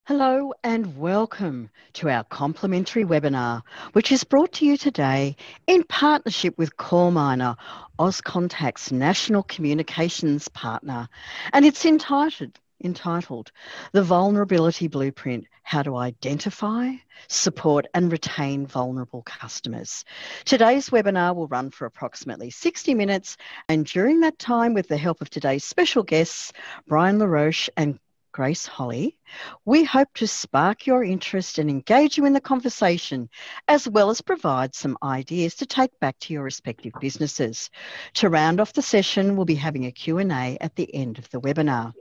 Hello and welcome to our complimentary webinar, which is brought to you today in partnership with CallMiner, Auscontact's national communications partner, and it's entitled The Vulnerability Blueprint: How to Identify, Support and Retain Vulnerable Customers. Today's webinar will run for approximately 60 minutes, and during that time, with the help of today's special guests, Brian LaRoche and Grace Holley, we hope to spark your interest and engage you in the conversation, as well as provide some ideas to take back to your respective businesses. To round off the session, we'll be having a Q&A at the end of the webinar.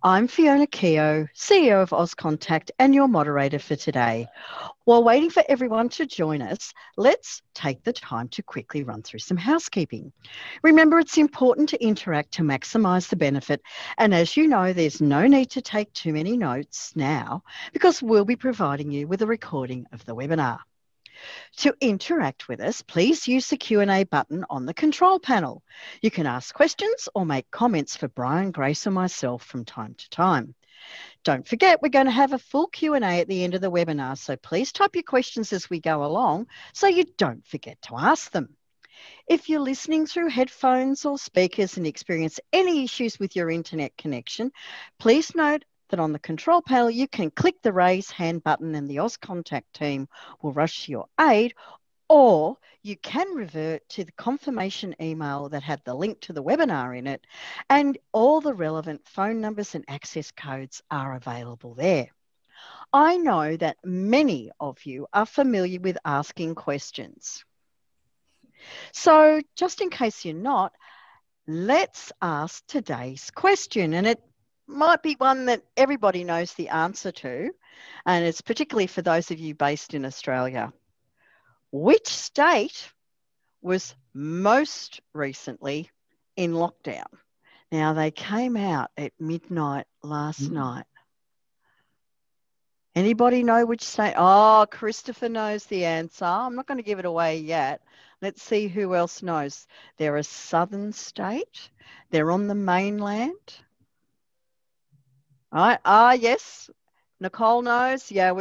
I'm Fiona Keogh, CEO of Auscontact and your moderator for today. While waiting for everyone to join us, let's take the time to quickly run through some housekeeping. Remember, it's important to interact to maximise the benefit, and as you know, there's no need to take too many notes now because we'll be providing you with a recording of the webinar. To interact with us, please use the Q&A button on the control panel. You can ask questions or make comments for Brian, Grace or myself from time to time. Don't forget, we're going to have a full Q&A at the end of the webinar, so please type your questions as we go along so you don't forget to ask them. If you're listening through headphones or speakers and experience any issues with your internet connection, please note that on the control panel, you can click the raise hand button and the Auscontact team will rush to your aid, or you can revert to the confirmation email that had the link to the webinar in it, and all the relevant phone numbers and access codes are available there. I know that many of you are familiar with asking questions. So just in case you're not, let's ask today's question, and it might be one that everybody knows the answer to, and it's particularly for those of you based in Australia. Which state was most recently in lockdown? Now, they came out at midnight last night. Anybody know which state? Oh, Christopher knows the answer. I'm not going to give it away yet. Let's see who else knows. They're a southern state. They're on the mainland. All right. Yes. Nicole knows. Yeah,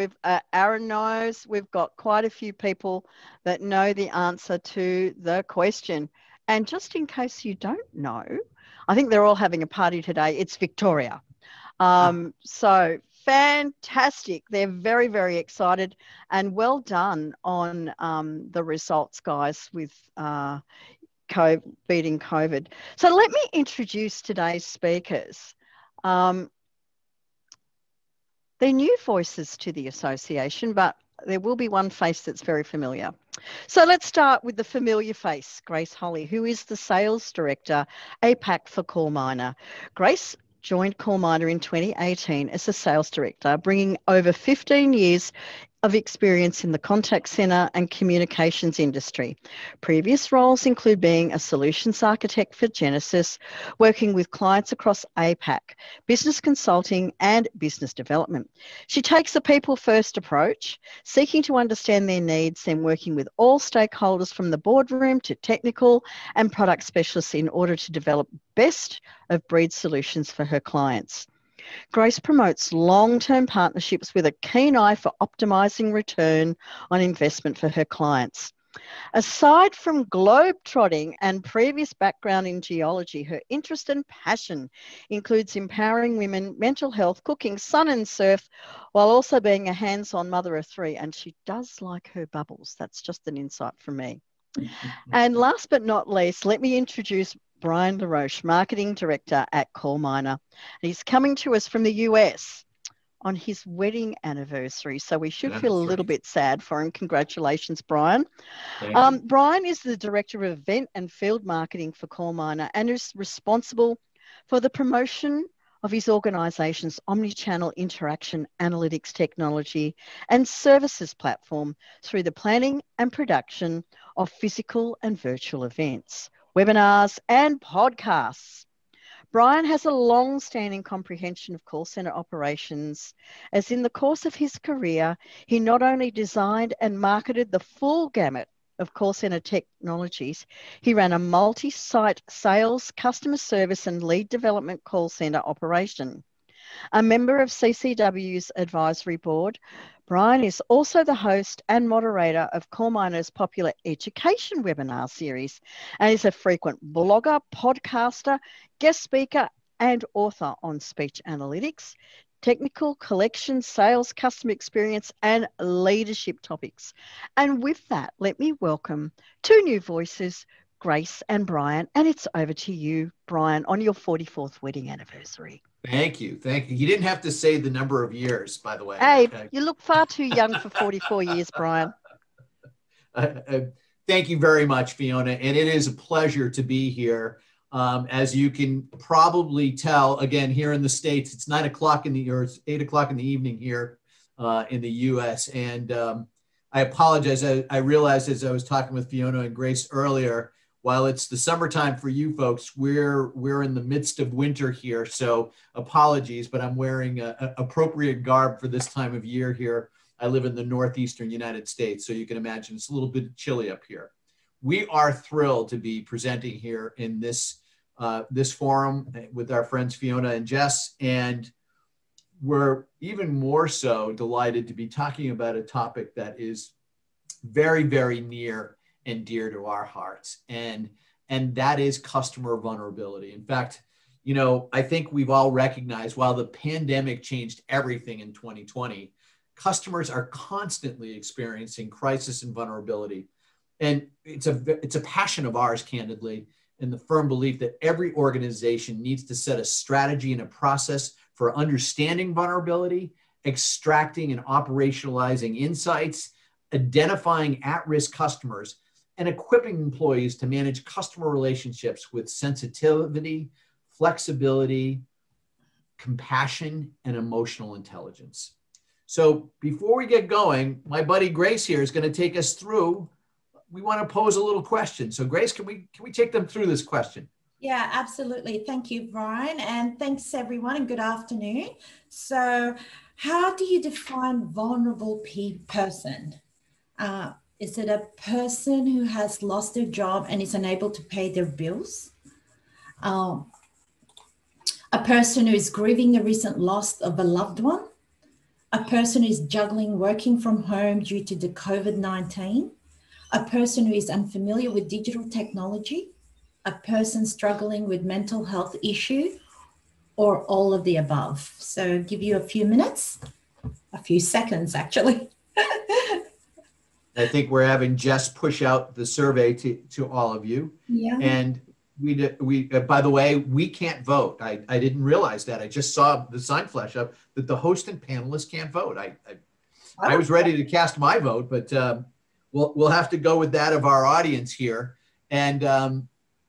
Aaron knows. We've got quite a few people that know the answer to the question. And just in case you don't know, I think they're all having a party today. It's Victoria. So fantastic. They're very, very excited, and well done on the results, guys, with beating COVID. So let me introduce today's speakers. They're new voices to the association, but there will be one face that's very familiar. So let's start with the familiar face, Grace Holley, who is the Sales Director, APAC for CallMiner. Grace joined CallMiner in 2018 as a Sales Director, bringing over 15 years of experience in the contact centre and communications industry. Previous roles include being a solutions architect for Genesis, working with clients across APAC, business consulting and business development. She takes a people-first approach, seeking to understand their needs, then working with all stakeholders from the boardroom to technical and product specialists in order to develop best-of-breed solutions for her clients. Grace promotes long-term partnerships with a keen eye for optimising return on investment for her clients. Aside from globe-trotting and previous background in geology, her interest and passion includes empowering women, mental health, cooking, sun and surf, while also being a hands-on mother of three. And she does like her bubbles. That's just an insight from me. And last but not least, let me introduce Brian LaRoche, Marketing Director at CallMiner. He's coming to us from the US on his wedding anniversary, so we should feel a little bit sad for him. Congratulations, Brian. Brian is the Director of Event and Field Marketing for CallMiner and is responsible for the promotion of his organisation's omni-channel interaction analytics technology and services platform through the planning and production of physical and virtual events, webinars and podcasts. Brian has a long-standing comprehension of call centre operations, as in the course of his career, he not only designed and marketed the full gamut of call centre technologies, he ran a multi-site sales, customer service and lead development call centre operation. a member of CCW's advisory board. Brian is also the host and moderator of CallMiner's popular education webinar series and is a frequent blogger, podcaster, guest speaker, and author on speech analytics, technical, collection, sales, customer experience, and leadership topics. And with that, let me welcome two new voices, Grace and Brian. And it's over to you, Brian, on your 44th wedding anniversary. Thank you. Thank you. You didn't have to say the number of years, by the way. Hey, okay. You look far too young for 44 years, Brian. Thank you very much, Fiona. And it is a pleasure to be here. As you can probably tell, again, here in the States, it's 9 o'clock or it's 8 o'clock in the evening here in the US. And I apologize. I realized as I was talking with Fiona and Grace earlier, while it's the summertime for you folks, we're in the midst of winter here. So apologies, but I'm wearing appropriate garb for this time of year here. I live in the northeastern United States, so you can imagine it's a little bit chilly up here. We are thrilled to be presenting here in this forum with our friends Fiona and Jess, and we're even more so delighted to be talking about a topic that is very, very near and dear to our hearts, and that is customer vulnerability. In fact, you know, I think we've all recognized while the pandemic changed everything in 2020, customers are constantly experiencing crisis and vulnerability. And it's a passion of ours, candidly, and the firm belief that every organization needs to set a strategy and a process for understanding vulnerability, extracting and operationalizing insights, identifying at-risk customers, and equipping employees to manage customer relationships with sensitivity, flexibility, compassion, and emotional intelligence. So before we get going, my buddy Grace here is going to take us through. We want to pose a little question. So Grace, can we take them through this question? Yeah, absolutely. Thank you, Brian. And thanks everyone and good afternoon. So how do you define vulnerable person? Is it a person who has lost their job and is unable to pay their bills? A person who is grieving the recent loss of a loved one? A person who is juggling working from home due to the COVID-19? A person who is unfamiliar with digital technology? A person struggling with mental health issue? Or all of the above? So give you a few minutes, a few seconds actually. I think we're having Jess push out the survey to all of you. Yeah. And we by the way, we can't vote. I didn't realize that. I just saw the sign flash up that the host and panelists can't vote. I was ready to cast my vote, but we'll have to go with that of our audience here. And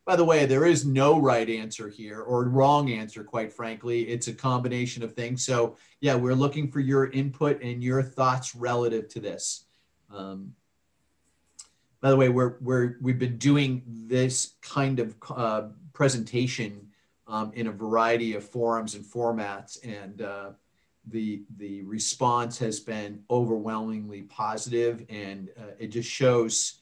by the way, there is no right answer here or wrong answer, quite frankly. It's a combination of things. So yeah, we're looking for your input and your thoughts relative to this. By the way, we've been doing this kind of presentation in a variety of forums and formats, and the response has been overwhelmingly positive, and it just shows,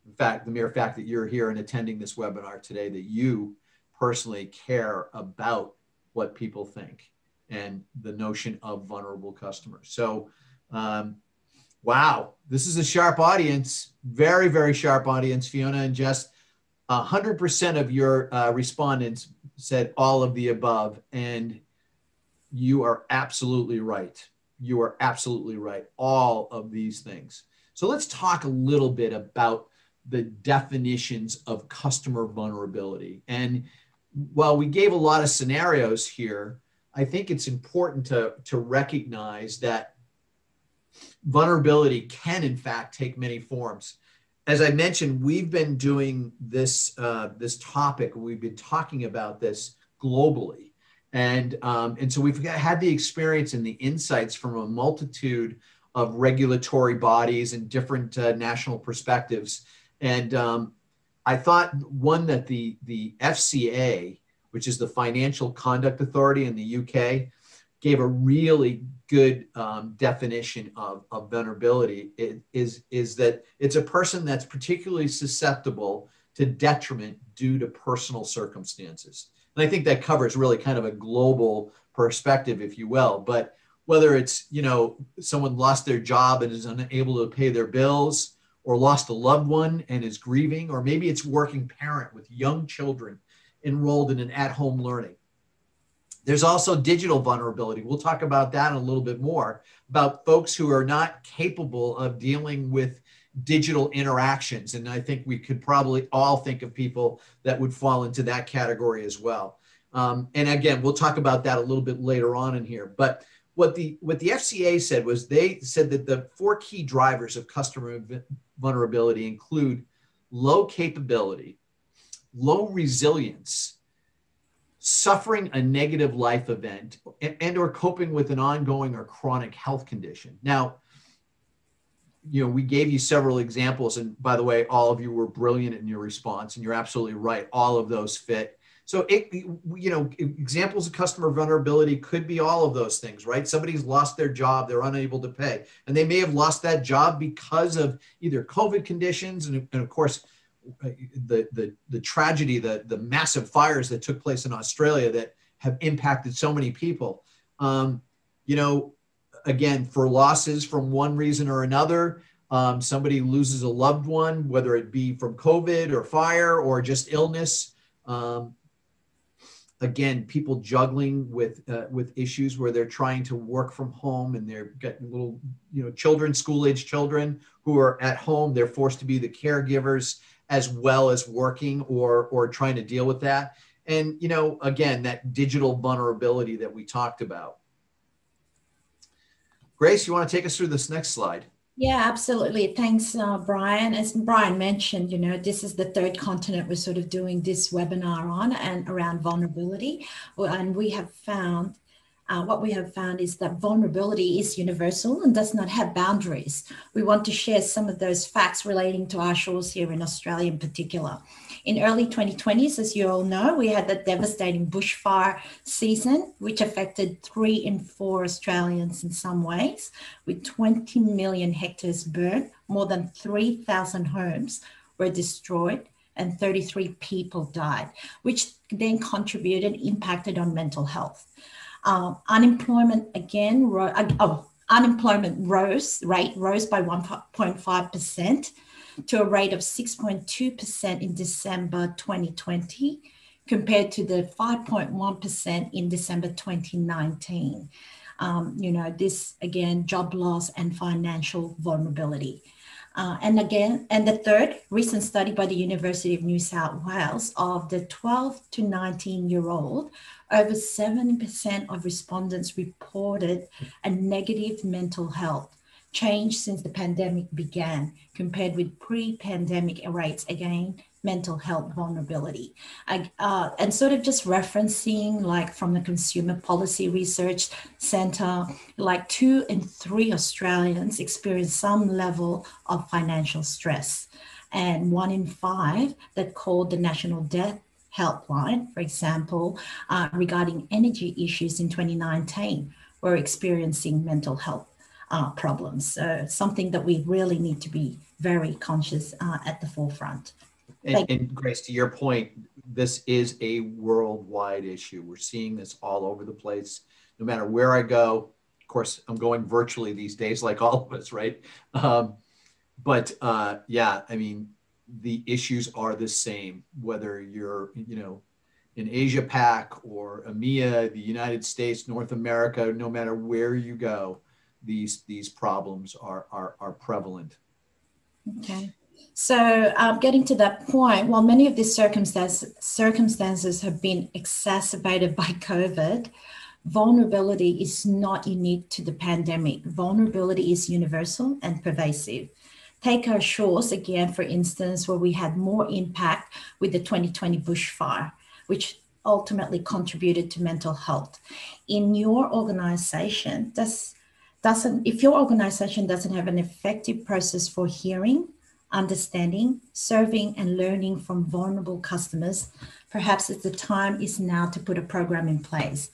in fact, the mere fact that you're here and attending this webinar today, that you personally care about what people think and the notion of vulnerable customers. So. Wow, this is a sharp audience, very, very sharp audience, Fiona and Jess. 100% of your respondents said all of the above, and you are absolutely right. You are absolutely right, all of these things. So let's talk a little bit about the definitions of customer vulnerability. And while we gave a lot of scenarios here, I think it's important to recognize that vulnerability can, in fact, take many forms. As I mentioned, we've been doing this topic. We've been talking about this globally, and so we've had the experience and the insights from a multitude of regulatory bodies and different national perspectives. And I thought one that the FCA, which is the Financial Conduct Authority in the UK, gave a really good definition of vulnerability. It is that it's a person that's particularly susceptible to detriment due to personal circumstances. And I think that covers really kind of a global perspective, if you will. But whether it's, someone lost their job and is unable to pay their bills, or lost a loved one and is grieving, or maybe it's working parent with young children enrolled in an at-home learning. There's also digital vulnerability. We'll talk about that in a little bit more, about folks who are not capable of dealing with digital interactions. And I think we could probably all think of people that would fall into that category as well. And again, we'll talk about that a little bit later on in here. But what the FCA said was, they said that the 4 key drivers of customer vulnerability include low capability, low resilience, suffering a negative life event, and or coping with an ongoing or chronic health condition. Now, we gave you several examples, and by the way, all of you were brilliant in your response, and you're absolutely right. All of those fit. So, examples of customer vulnerability could be all of those things, right? Somebody's lost their job, they're unable to pay, and they may have lost that job because of either COVID conditions, and of course, the tragedy, the massive fires that took place in Australia that have impacted so many people. Again, for losses from one reason or another, somebody loses a loved one, whether it be from COVID or fire or just illness. Again, people juggling with issues where they're trying to work from home, and they're getting little, children, school-age children who are at home. They're forced to be the caregivers as well as working or trying to deal with that. And, again, that digital vulnerability that we talked about. Grace, you want to take us through this next slide? Yeah, absolutely. Thanks, Brian. As Brian mentioned, this is the 3rd continent we're sort of doing this webinar on, and around vulnerability. And we have found, what we have found is that vulnerability is universal and does not have boundaries. We want to share some of those facts relating to our shores here in Australia in particular. In early 2020s, as you all know, we had the devastating bushfire season, which affected 3 in 4 Australians in some ways, with 20 million hectares burnt, more than 3,000 homes were destroyed, and 33 people died, which then contributed, impacted on mental health. Unemployment rate rose by 1.5%. to a rate of 6.2% in December 2020, compared to the 5.1% in December 2019. This again, job loss and financial vulnerability. And the third recent study by the University of New South Wales of the 12 to 19-year-old, over 70% of respondents reported a negative mental health change since the pandemic began, compared with pre-pandemic rates, again, mental health vulnerability. And sort of just referencing, like from the Consumer Policy Research Centre, like 2 in 3 Australians experience some level of financial stress, and 1 in 5 that called the National Death Helpline, for example, regarding energy issues in 2019, were experiencing mental health problems. So something that we really need to be very conscious at the forefront. And Grace, to your point, this is a worldwide issue. We're seeing this all over the place. No matter where I go, of course, I'm going virtually these days, like all of us, right? Yeah, I mean, the issues are the same, whether you're, in Asia Pac or EMEA, the United States, North America, no matter where you go, these problems are prevalent. Okay. So getting to that point, while many of these circumstances have been exacerbated by COVID, vulnerability is not unique to the pandemic. Vulnerability is universal and pervasive. Take our shores again, for instance, where we had more impact with the 2020 bushfire, which ultimately contributed to mental health. In your organization, if your organization doesn't have an effective process for hearing, understanding, serving, and learning from vulnerable customers, perhaps the time is now to put a program in place.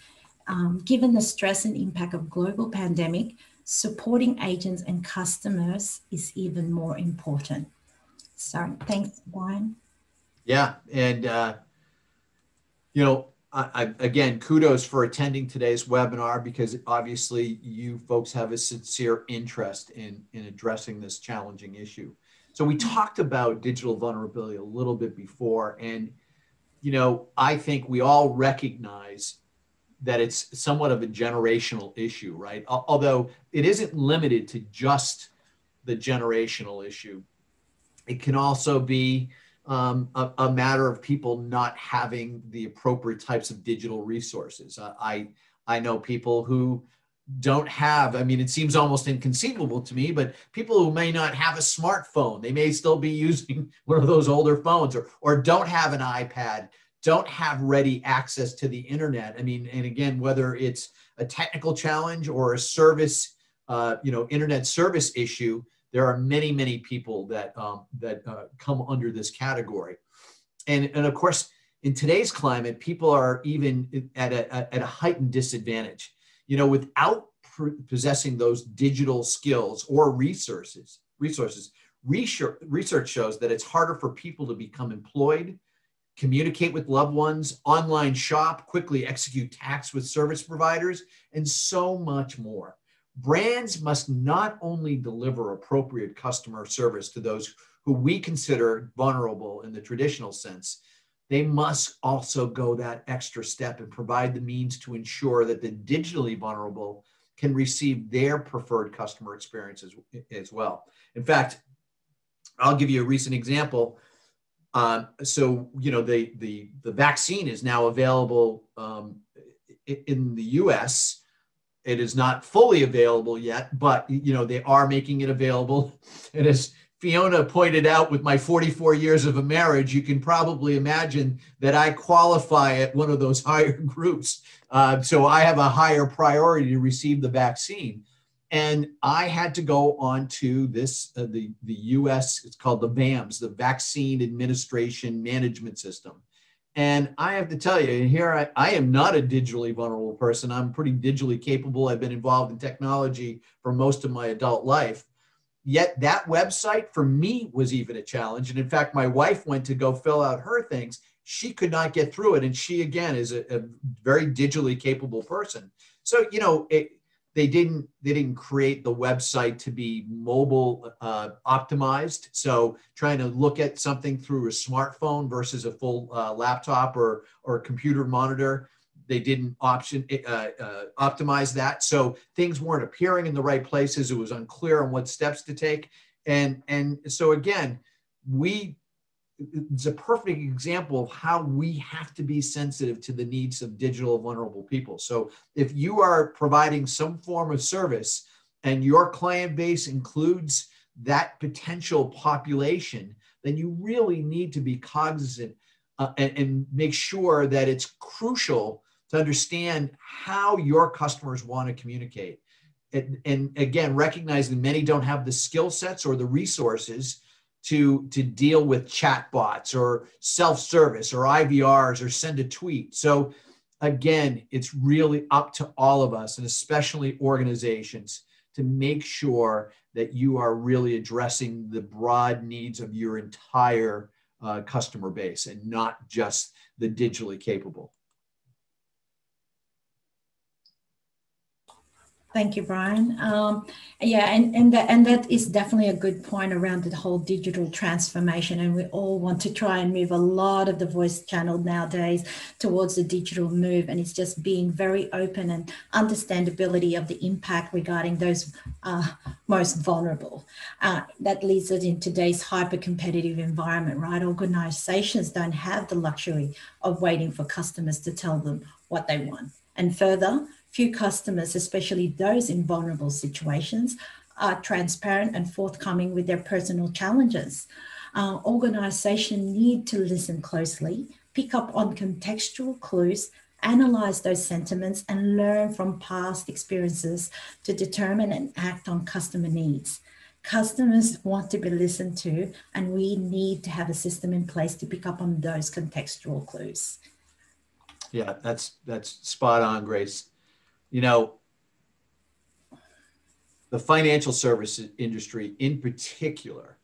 Given the stress and impact of global pandemic, supporting agents and customers is even more important. So thanks, Brian. Yeah, and again, kudos for attending today's webinar, because obviously you folks have a sincere interest in addressing this challenging issue. So we talked about digital vulnerability a little bit before, and I think we all recognize that it's somewhat of a generational issue, right? Although it isn't limited to just the generational issue. It can also be a matter of people not having the appropriate types of digital resources. I know people who don't have, I mean, it seems almost inconceivable to me, but people who may not have a smartphone, they may still be using one of those older phones, or don't have an iPad, don't have ready access to the internet. I mean, and again, whether it's a technical challenge or a service, internet service issue, there are many, many people that come under this category. And of course, in today's climate, people are even at a heightened disadvantage. Without possessing those digital skills or resources, research shows that it's harder for people to become employed, communicate with loved ones, online shop, quickly execute tasks with service providers, and so much more. Brands must not only deliver appropriate customer service to those who we consider vulnerable in the traditional sense, they must also go that extra step and provide the means to ensure that the digitally vulnerable can receive their preferred customer experiences as well. In fact, I'll give you a recent example. The vaccine is now available in the US. It is not fully available yet, but they are making it available. And as Fiona pointed out, with my 44 years of a marriage, you can probably imagine that I qualify at one of those higher groups. So I have a higher priority to receive the vaccine. And I had to go on to this, the US, it's called the VAMS, the Vaccine Administration Management System. And I have to tell you, here I am not a digitally vulnerable person. I'm pretty digitally capable. I've been involved in technology for most of my adult life. Yet that website for me was even a challenge. And in fact, my wife went to go fill out her things. She could not get through it. And she, again, is a very digitally capable person. So, they didn't create the website to be mobile optimized. So trying to look at something through a smartphone versus a full laptop or computer monitor, they didn't optimize that. So things weren't appearing in the right places. It was unclear on what steps to take. And so again, it's a perfect example of how we have to be sensitive to the needs of digital vulnerable people. So if you are providing some form of service and your client base includes that potential population, then you really need to be cognizant and make sure that it's crucial to understand how your customers want to communicate. And again, recognizing many don't have the skill sets or the resources to deal with chatbots or self-service or IVRs or send a tweet. So again, it's really up to all of us, and especially organizations, to make sure that you are really addressing the broad needs of your entire customer base and not just the digitally capable. Thank you, Brian. Yeah, and that is definitely a good point around the whole digital transformation. And we all want to try and move a lot of the voice channel nowadays towards the digital move. And it's just being very open and understandability of the impact regarding those most vulnerable. That leads us in today's hyper-competitive environment, right? Organizations don't have the luxury of waiting for customers to tell them what they want. And further, few customers, especially those in vulnerable situations, are transparent and forthcoming with their personal challenges. Organizations need to listen closely, pick up on contextual clues, analyze those sentiments, and learn from past experiences to determine and act on customer needs. Customers want to be listened to, and we need to have a system in place to pick up on those contextual clues. Yeah, that's spot on, Grace. The financial services industry in particular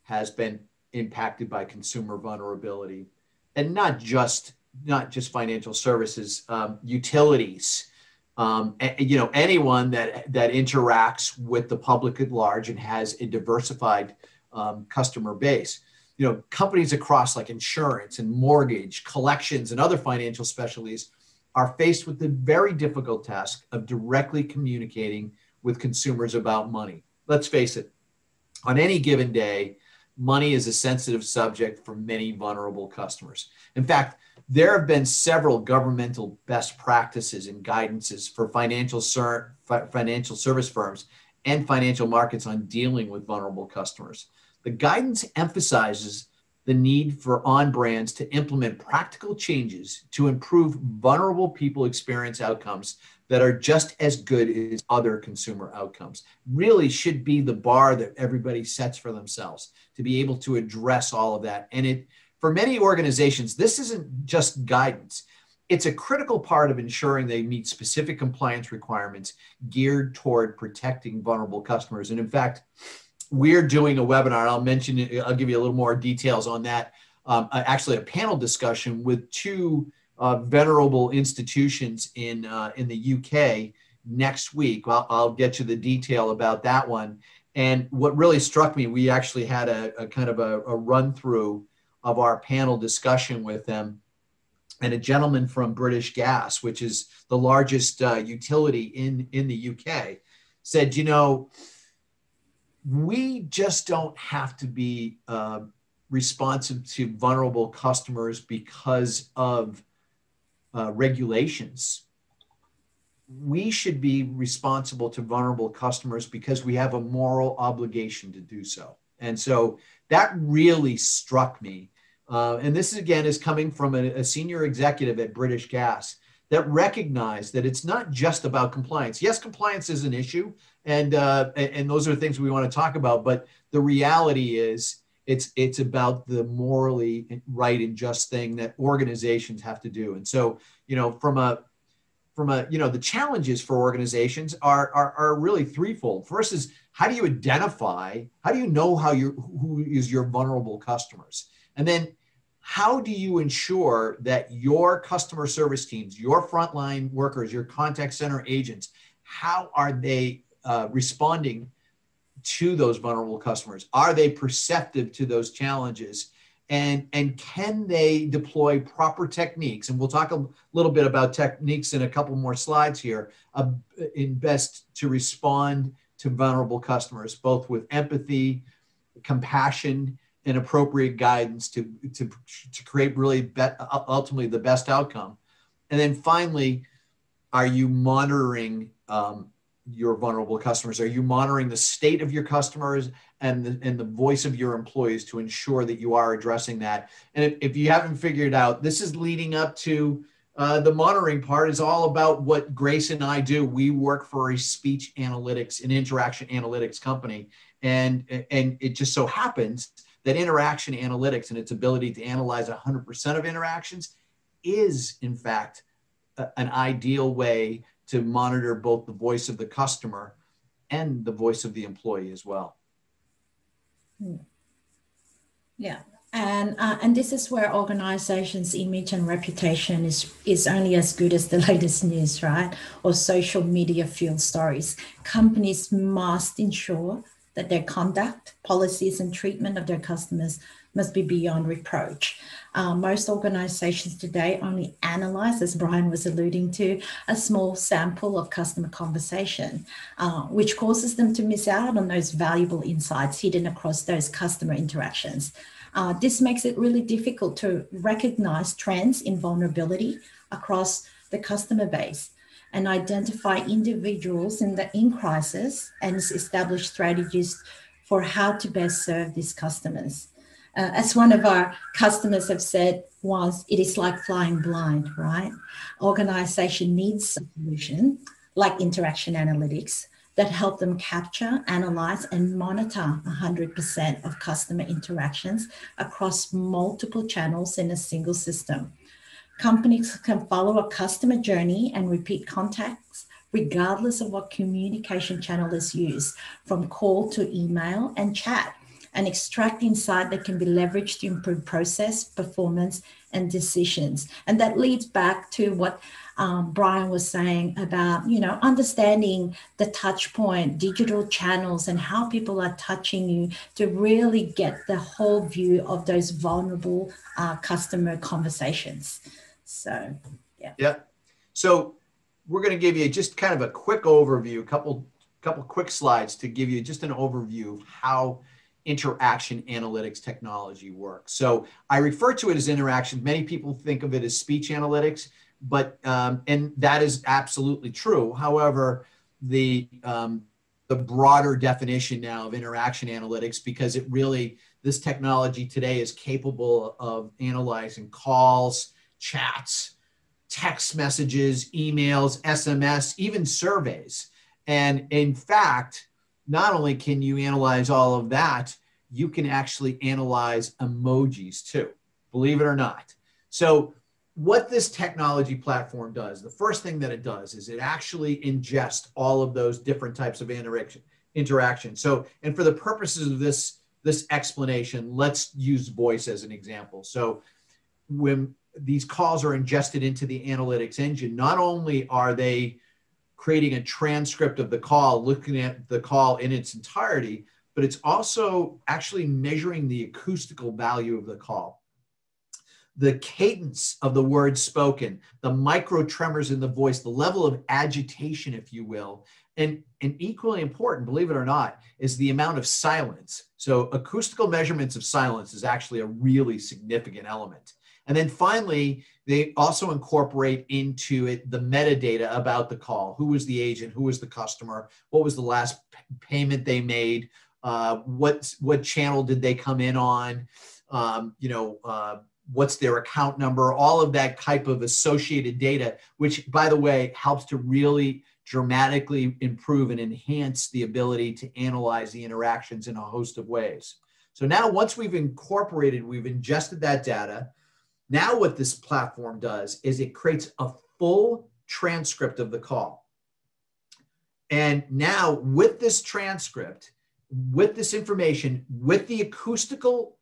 has been impacted by consumer vulnerability, and not just not just financial services, utilities, anyone that interacts with the public at large and has a diversified customer base. Companies across like insurance and mortgage, collections, and other financial specialties are faced with the very difficult task of directly communicating with consumers about money. Let's face it, on any given day, money is a sensitive subject for many vulnerable customers. In fact, there have been several governmental best practices and guidances for financial service firms and financial markets on dealing with vulnerable customers. The guidance emphasizes the need for on-brands to implement practical changes to improve vulnerable people experience outcomes that are just as good as other consumer outcomes. Really should be the bar that everybody sets for themselves to be able to address all of that. And for many organizations, this isn't just guidance. It's a critical part of ensuring they meet specific compliance requirements geared toward protecting vulnerable customers. And in fact, we're doing a webinar. I'll give you a little more details on that. Actually, a panel discussion with two venerable institutions in the UK next week. I'll get you the detail about that one. And what really struck me, we actually had a kind of a run through of our panel discussion with them. And a gentleman from British Gas, which is the largest utility in the UK, said, we just don't have to be responsive to vulnerable customers because of regulations. We should be responsible to vulnerable customers because we have a moral obligation to do so. And so that really struck me. And this, again, is coming from a senior executive at British Gas that recognized that it's not just about compliance. Yes, compliance is an issue, and those are things we want to talk about. But the reality is it's about the morally right and just thing that organizations have to do. And so, the challenges for organizations are really threefold. First is, how do you know who is your vulnerable customers? And then how do you ensure that your customer service teams, your frontline workers, your contact center agents, how are they responding to those vulnerable customers? Are they perceptive to those challenges? And can they deploy proper techniques? And we'll talk a little bit about techniques in a couple more slides here, in best to respond to vulnerable customers, both with empathy, compassion, and appropriate guidance to create really ultimately the best outcome. And then finally, are you monitoring your vulnerable customers? Are you monitoring the state of your customers and the voice of your employees to ensure that you are addressing that? And if you haven't figured out, this is leading up to the monitoring part is all about what Grace and I do. We work for a speech analytics and interaction analytics company. And it just so happens that interaction analytics and its ability to analyze 100% of interactions is, in fact, an ideal way to monitor both the voice of the customer and the voice of the employee as well. Yeah, and this is where organizations' image and reputation is only as good as the latest news, right? Or social media fueled stories. Companies must ensure that their conduct, policies, and treatment of their customers must be beyond reproach. Most organizations today only analyze, as Brian was alluding to, a small sample of customer conversation, which causes them to miss out on those valuable insights hidden across those customer interactions. This makes it really difficult to recognize trends in vulnerability across the customer base and identify individuals in crisis and establish strategies for how to best serve these customers. As one of our customers have said once, it is like flying blind, right? Organization needs a solution like interaction analytics that help them capture, analyze, and monitor 100% of customer interactions across multiple channels in a single system. Companies can follow a customer journey and repeat contacts regardless of what communication channel is used, from call to email and chat, and extract insight that can be leveraged to improve process, performance, and decisions. And that leads back to what Brian was saying about, understanding the touch point, digital channels, and how people are touching you to really get the whole view of those vulnerable customer conversations. So, yeah. Yeah. So we're going to give you just kind of a quick overview, a couple quick slides to give you just an overview of how interaction analytics technology works. So I refer to it as interaction. Many people think of it as speech analytics, but and that is absolutely true. However, the broader definition now of interaction analytics, because this technology today is capable of analyzing calls, chats, text messages, emails, SMS, even surveys. And in fact, not only can you analyze all of that, you can actually analyze emojis too, believe it or not. So what this technology platform does, the first thing that it does is it actually ingests all of those different types of interaction. So, and for the purposes of this explanation, let's use voice as an example. So when these calls are ingested into the analytics engine, not only are they creating a transcript of the call, looking at the call in its entirety, but it's also actually measuring the acoustical value of the call, the cadence of the words spoken, the micro tremors in the voice, the level of agitation, if you will. And equally important, believe it or not, is the amount of silence. So acoustical measurements of silence is actually a really significant element. And then finally, they also incorporate into it the metadata about the call. Who was the agent? Who was the customer? What was the last payment they made? What channel did they come in on? What's their account number? All of that type of associated data, which, by the way, helps to really dramatically improve and enhance the ability to analyze the interactions in a host of ways. So now once we've ingested that data, now what this platform does is it creates a full transcript of the call. And now with this transcript, with this information, with the acoustical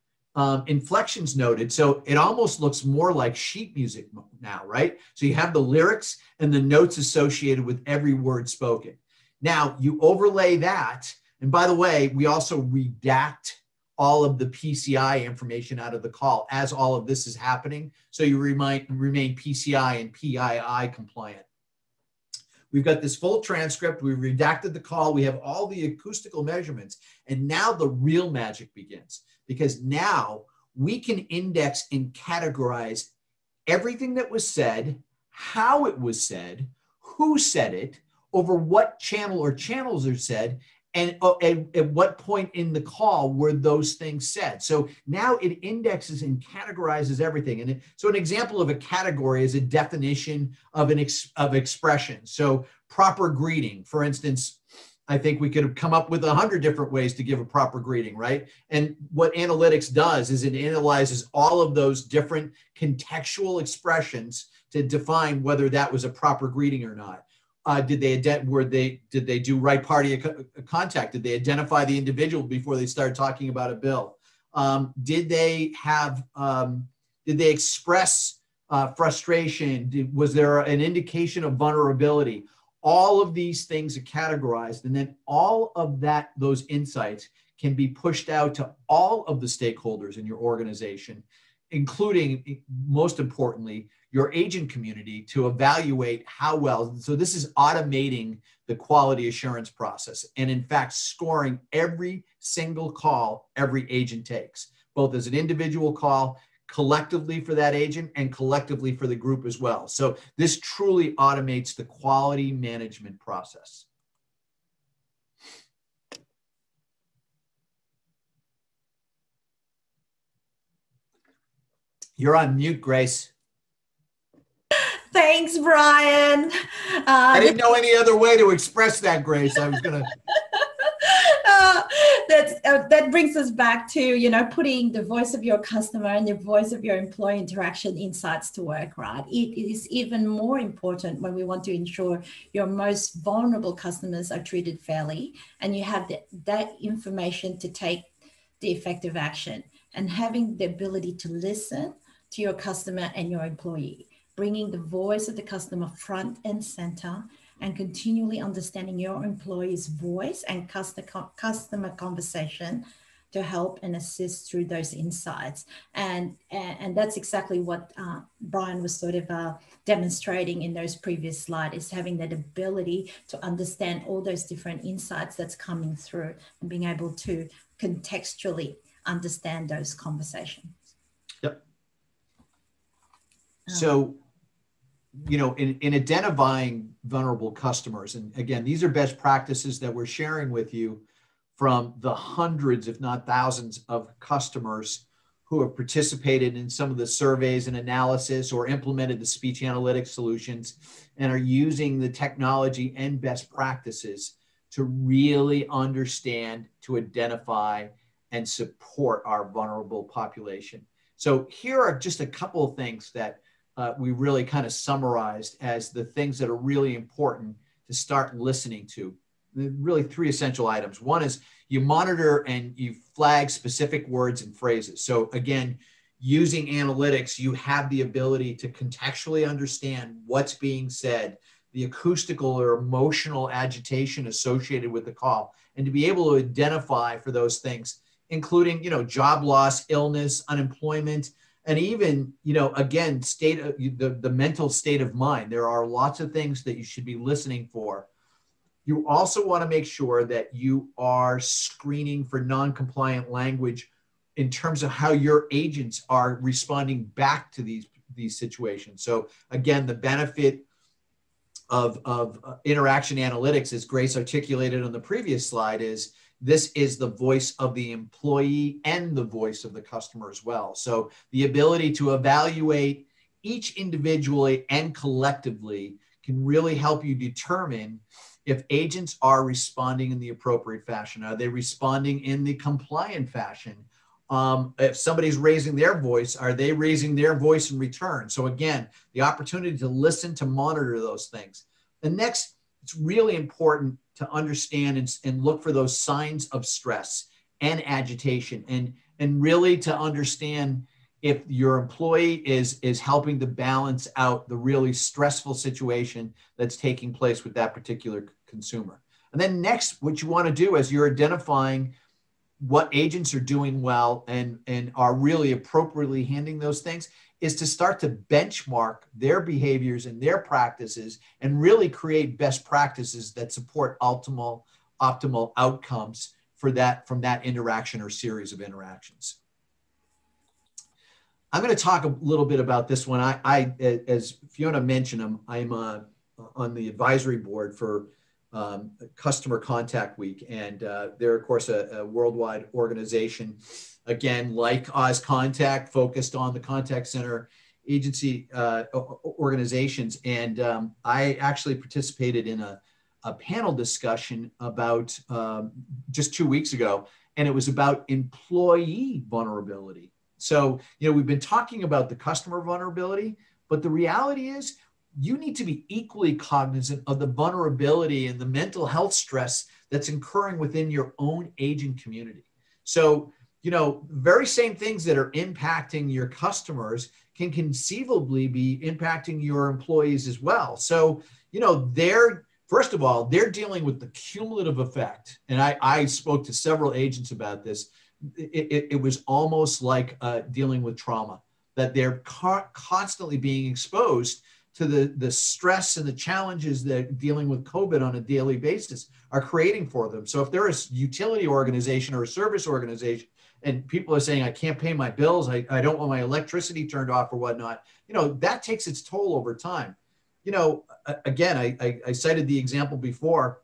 inflections noted, so it almost looks more like sheet music now, right? So you have the lyrics and the notes associated with every word spoken. Now you overlay that, and by the way, we also redact all of the PCI information out of the call as all of this is happening, so you remain PCI and PII compliant. We've got this full transcript, we've redacted the call, we have all the acoustical measurements, and now the real magic begins, because now we can index and categorize everything that was said, how it was said, who said it, over what channel or channels are said, and at what point in the call were those things said. So now it indexes and categorizes everything. And so an example of a category is a definition of expression. So proper greeting, for instance, I think we could have come up with 100 different ways to give a proper greeting, right? And what analytics does is it analyzes all of those different contextual expressions to define whether that was a proper greeting or not. Did they do right party contact? Did they identify the individual before they started talking about a bill? Did they express frustration? Was there an indication of vulnerability? All of these things are categorized, and then all of those insights can be pushed out to all of the stakeholders in your organization, including, most importantly, your agent community, to evaluate how well. So this is automating the quality assurance process, and in fact, scoring every single call every agent takes, both as an individual call, collectively for that agent, and collectively for the group as well. So this truly automates the quality management process. You're on mute, Grace. Thanks, Brian. I didn't know any other way to express that, Grace. I was going to. That brings us back to, putting the voice of your customer and the voice of your that interaction insights to work, right? It is even more important when we want to ensure your most vulnerable customers are treated fairly, and you have that information to take the effective action. And having the ability to listen, to your customer and your employee, bringing the voice of the customer front and center, and continually understanding your employee's voice and customer conversation to help and assist through those insights. And that's exactly what Brian was sort of demonstrating in those previous slides, is having that ability to understand all those different insights that's coming through and being able to contextually understand those conversations. Yep. So, you know, in identifying vulnerable customers, and again, these are best practices that we're sharing with you from the hundreds, if not thousands, of customers who have participated in some of the surveys and analysis or implemented the speech analytics solutions and are using the technology and best practices to really understand, to identify, and support our vulnerable population. So here are just a couple of things that we really kind of summarized as the things that are really important to start listening to. Really three essential items. One is you monitor and you flag specific words and phrases. So again, using analytics, you have the ability to contextually understand what's being said, the acoustical or emotional agitation associated with the call, and to be able to identify for those things, including, you know, job loss, illness, unemployment, and even, you know, again, the mental state of mind. There are lots of things that you should be listening for. You also want to make sure that you are screening for non-compliant language in terms of how your agents are responding back to these situations. So again, the benefit of interaction analytics, as Grace articulated on the previous slide, is this is the voice of the employee and the voice of the customer as well. So the ability to evaluate each individually and collectively can really help you determine if agents are responding in the appropriate fashion. Are they responding in the compliant fashion? If somebody's raising their voice, are they raising their voice in return? So again, the opportunity to listen, to monitor those things. The next, it's really important to understand and look for those signs of stress and agitation, and really to understand if your employee is helping to balance out the really stressful situation that's taking place with that particular consumer. And then next, what you want to do as you're identifying what agents are doing well and are really appropriately handling those things is to start to benchmark their behaviors and their practices and really create best practices that support optimal outcomes for that, from that interaction or series of interactions. I'm going to talk a little bit about this one. I as Fiona mentioned, I'm on the advisory board for Customer Contact Week, and they're of course a worldwide organization, again, like Auscontact, focused on the contact center agency organizations. And I actually participated in a panel discussion about just 2 weeks ago, and it was about employee vulnerability. So, you know, we've been talking about the customer vulnerability, but the reality is you need to be equally cognizant of the vulnerability and the mental health stress that's occurring within your own agent community. So, you know, very same things that are impacting your customers can conceivably be impacting your employees as well. So, you know, first of all, they're dealing with the cumulative effect. And I spoke to several agents about this. It was almost like dealing with trauma, that they're constantly being exposed to the stress and the challenges that dealing with COVID on a daily basis are creating for them. So if they're a utility organization or a service organization and people are saying, I can't pay my bills, I don't want my electricity turned off or whatnot, you know, that takes its toll over time. You know, again, I cited the example before,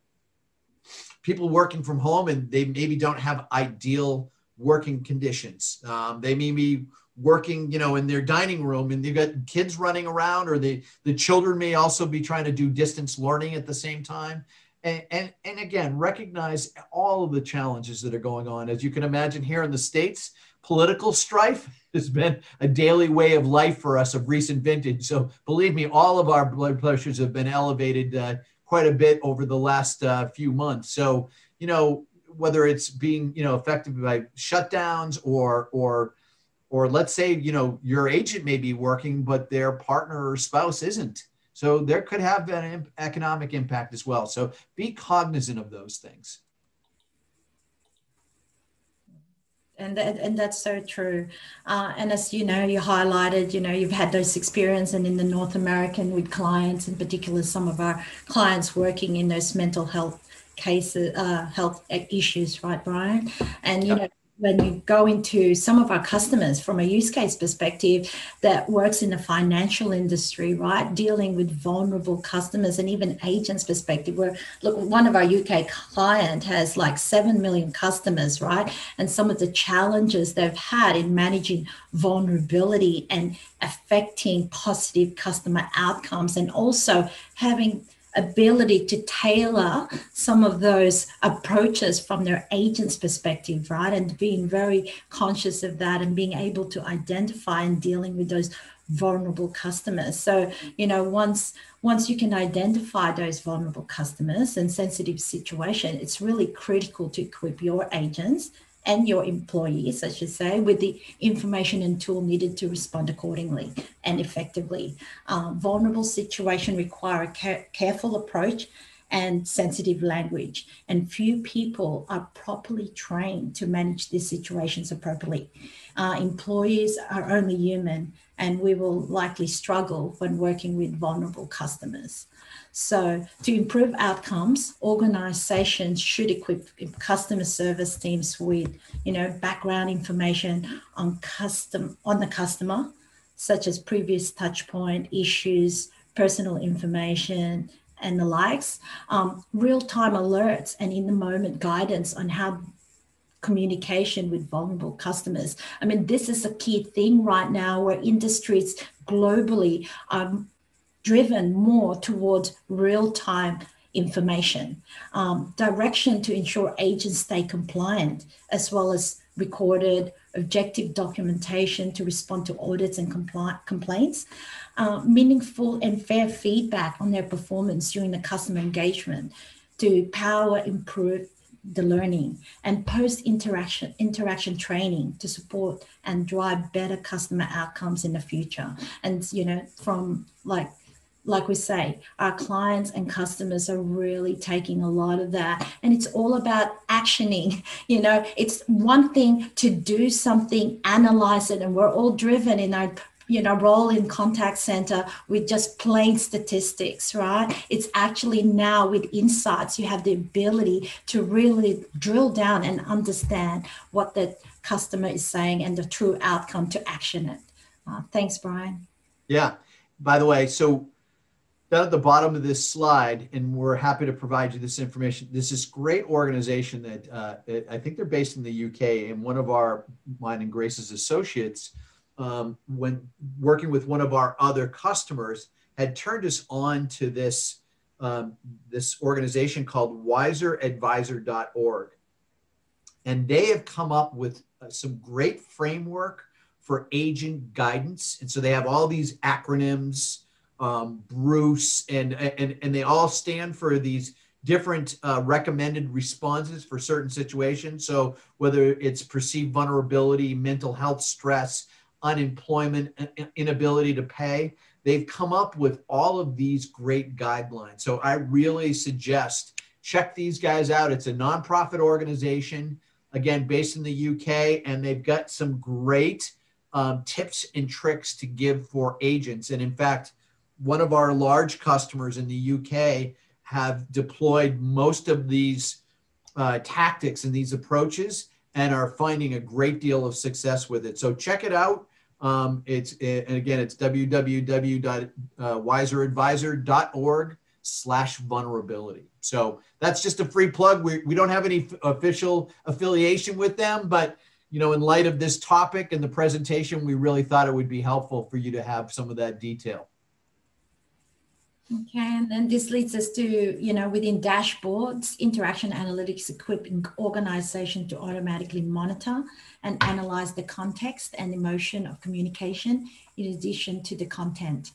people working from home and they maybe don't have ideal working conditions. They may be working, you know, in their dining room and they've got kids running around, or the children may also be trying to do distance learning at the same time. And again, recognize all of the challenges that are going on. As you can imagine, here in the States, political strife has been a daily way of life for us of recent vintage. So believe me, all of our blood pressures have been elevated quite a bit over the last few months. So, you know, whether it's being, you know, affected by shutdowns or or let's say, you know, your agent may be working, but their partner or spouse isn't. So there could have an economic impact as well. So be cognizant of those things. And that's so true. And as you know, you highlighted, you know, you've had those experience, and in the North American with clients, in particular, some of our clients working in those mental health cases, health issues, right, Brian? And, you know, when you go into some of our customers from a use case perspective that works in the financial industry, right, dealing with vulnerable customers and even agents perspective, where, look, one of our UK client has like 7 million customers, right? And some of the challenges they've had in managing vulnerability and affecting positive customer outcomes, and also having ability to tailor some of those approaches from their agent's perspective, right? And being very conscious of that and being able to identify and dealing with those vulnerable customers. So, you know, once you can identify those vulnerable customers and sensitive situation, it's really critical to equip your agents and your employees, I should say, with the information and tool needed to respond accordingly and effectively. Vulnerable situation require a careful approach and sensitive language, and few people are properly trained to manage these situations appropriately. Employees are only human, and we will likely struggle when working with vulnerable customers. So to improve outcomes, organizations should equip customer service teams with, you know, background information on the customer, such as previous touch point issues, personal information, and the likes, real-time alerts and in-the-moment guidance on how communication with vulnerable customers. I mean, this is a key thing right now where industries globally are driven more towards real-time information, direction to ensure agents stay compliant, as well as recorded objective documentation to respond to audits and complaints, meaningful and fair feedback on their performance during the customer engagement to improve the learning, and post-interaction training to support and drive better customer outcomes in the future. And, you know, from like we say, our clients and customers are really taking a lot of that. And it's all about actioning. You know, it's one thing to do something, analyze it, and we're all driven in our, you know, role in contact center with just plain statistics, right? It's actually now with insights, you have the ability to really drill down and understand what the customer is saying and the true outcome to action it. Thanks, Brian. Yeah. By the way, so down at the bottom of this slide, and we're happy to provide you this information. This is great organization that I think they're based in the UK, and one of mine and Grace's associates, when working with one of our other customers, had turned us on to this this organization called wiseradvisor.org, and they have come up with some great framework for agent guidance. And so they have all these acronyms, Bruce, and they all stand for these different recommended responses for certain situations. So whether it's perceived vulnerability, mental health stress, unemployment, inability to pay, they've come up with all of these great guidelines. So I really suggest check these guys out. It's a nonprofit organization, again, based in the UK, and they've got some great tips and tricks to give for agents. And in fact, one of our large customers in the UK have deployed most of these tactics and these approaches and are finding a great deal of success with it. So check it out. And again, it's www.wiseradvisor.org/vulnerability. So that's just a free plug. We don't have any official affiliation with them, but you know, in light of this topic and the presentation, we really thought it would be helpful for you to have some of that detail. Okay, and then this leads us to, you know, within dashboards, interaction analytics equipping organization to automatically monitor and analyze the context and emotion of communication in addition to the content.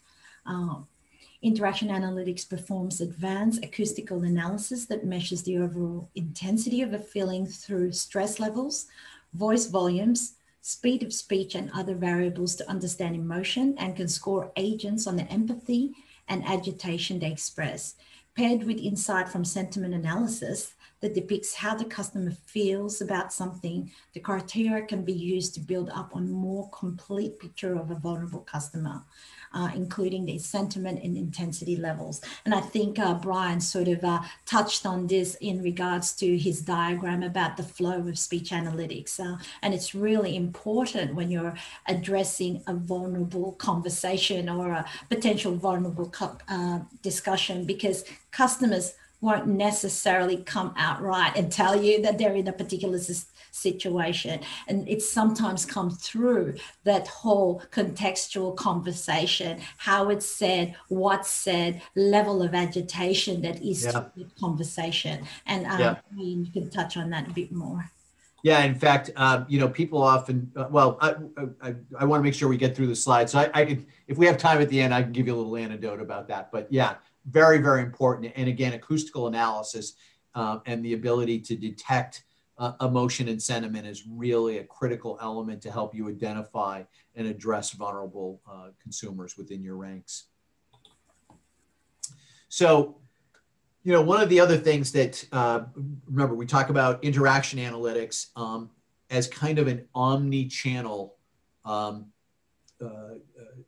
Interaction analytics performs advanced acoustical analysis that measures the overall intensity of a feeling through stress levels, voice volumes, speed of speech, and other variables to understand emotion, and can score agents on the empathy and agitation they express. Paired with insight from sentiment analysis that depicts how the customer feels about something, the criteria can be used to build up on more complete picture of a vulnerable customer, including their sentiment and intensity levels. And I think Brian sort of touched on this in regards to his diagram about the flow of speech analytics. And it's really important when you're addressing a vulnerable conversation or a potential vulnerable discussion, because customers won't necessarily come outright and tell you that they're in a particular situation. And it sometimes comes through that whole contextual conversation, how it's said, what's said, level of agitation that is to the conversation. And you can touch on that a bit more. Yeah, in fact, people often, I want to make sure we get through the slides. So I could, if we have time at the end, I can give you a little anecdote about that. But yeah, very, very important. And again, acoustical analysis and the ability to detect emotion and sentiment is really a critical element to help you identify and address vulnerable consumers within your ranks. So, one of the other things that, remember, we talk about interaction analytics as kind of an omni-channel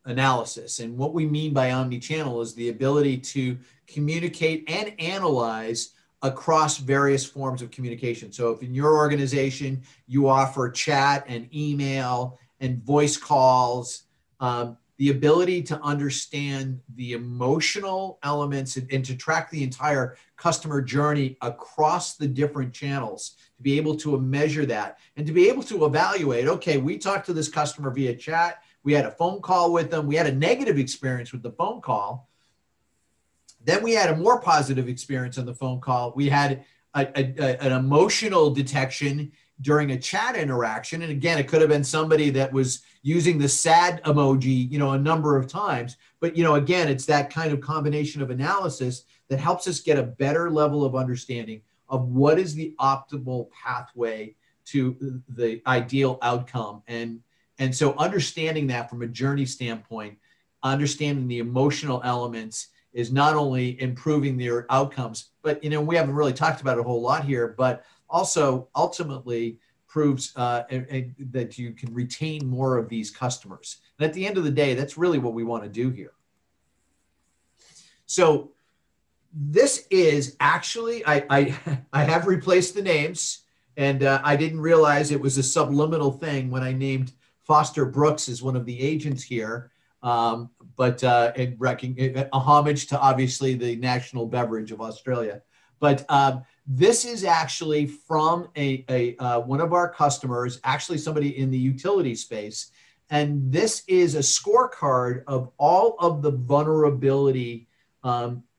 analysis. And what we mean by omni-channel is the ability to communicate and analyze across various forms of communication. So if in your organization, you offer chat and email and voice calls, the ability to understand the emotional elements and to track the entire customer journey across the different channels, to be able to measure that and to be able to evaluate, okay, we talked to this customer via chat, we had a phone call with them, we had a negative experience with the phone call, then we had a more positive experience on the phone call, we had an emotional detection during a chat interaction. And again, it could have been somebody that was using the sad emoji, a number of times. But, again, it's that kind of combination of analysis that helps us get a better level of understanding of what is the optimal pathway to the ideal outcome. And so understanding that from a journey standpoint, understanding the emotional elements is not only improving their outcomes, but, we haven't really talked about it a whole lot here, but also ultimately proves that you can retain more of these customers. And at the end of the day, that's really what we want to do here. So this is actually, I have replaced the names, and I didn't realize it was a subliminal thing when I named Foster Brooks as one of the agents here, but a homage to obviously the national beverage of Australia. But this is actually from one of our customers, actually somebody in the utility space. And this is a scorecard of all of the vulnerability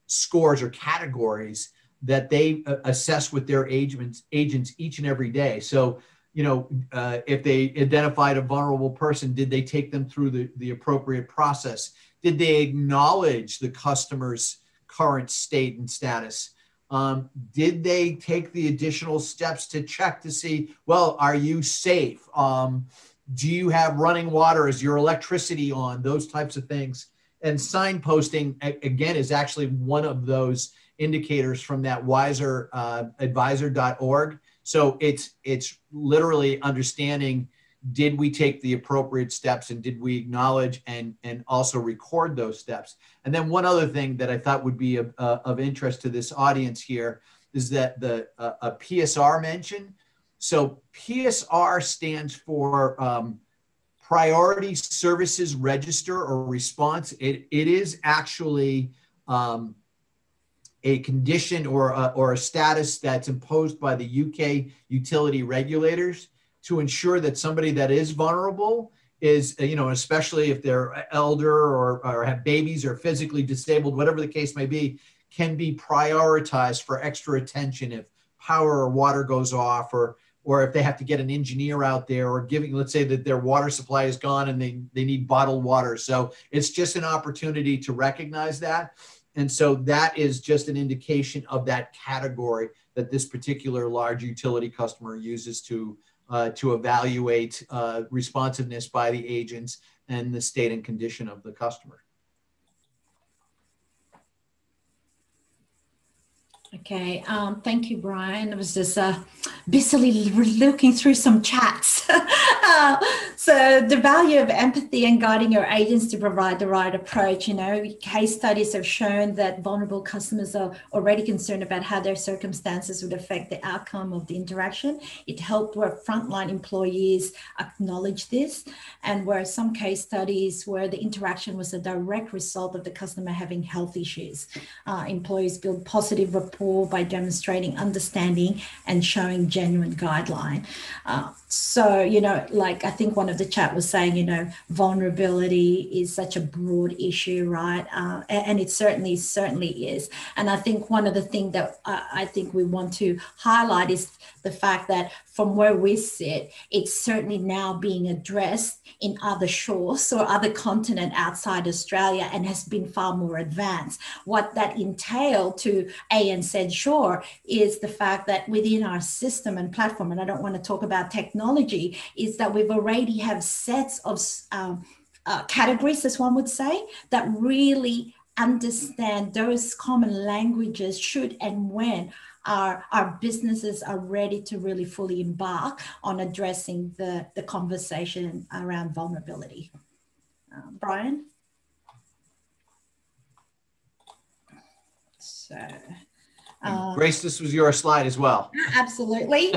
scores or categories that they assess with their agents each and every day. So, if they identified a vulnerable person, did they take them through the appropriate process? Did they acknowledge the customer's current state and status? Did they take the additional steps to check to see, well, are you safe? Do you have running water? Is your electricity on? Those types of things. And signposting, again, is actually one of those indicators from that wiseradvisor.org. So it's literally understanding, did we take the appropriate steps and did we acknowledge and also record those steps? And then one other thing that I thought would be of interest to this audience here is that a PSR mention. So PSR stands for Priority Services Register or Response. It is actually a condition or a status that's imposed by the UK utility regulators to ensure that somebody that is vulnerable is, especially if they're elder or have babies or physically disabled, whatever the case may be, can be prioritized for extra attention if power or water goes off or if they have to get an engineer out there or let's say that their water supply is gone and they need bottled water. So it's just an opportunity to recognize that. And so that is just an indication of that category that this particular large utility customer uses to to evaluate responsiveness by the agents and the state and condition of the customer. Okay, thank you, Brian. I was just busily looking through some chats. So the value of empathy and guiding your agents to provide the right approach. Case studies have shown that vulnerable customers are already concerned about how their circumstances would affect the outcome of the interaction. It helped where frontline employees acknowledge this, and where some case studies where the interaction was a direct result of the customer having health issues. Employees build positive rapport by demonstrating understanding and showing genuine guideline. So, like I think one of the chat was saying, vulnerability is such a broad issue, right? And it certainly is. And I think one of the things that I think we want to highlight is the fact that from where we sit, it's certainly now being addressed in other shores or other continent outside Australia and has been far more advanced. What that entailed to ANZ shore is the fact that within our system and platform, and I don't want to talk about technology, is that we've already have sets of categories, as one would say, that really understand those common languages should and when our businesses are ready to really fully embark on addressing the conversation around vulnerability. Brian? So... Grace, this was your slide as well. Absolutely.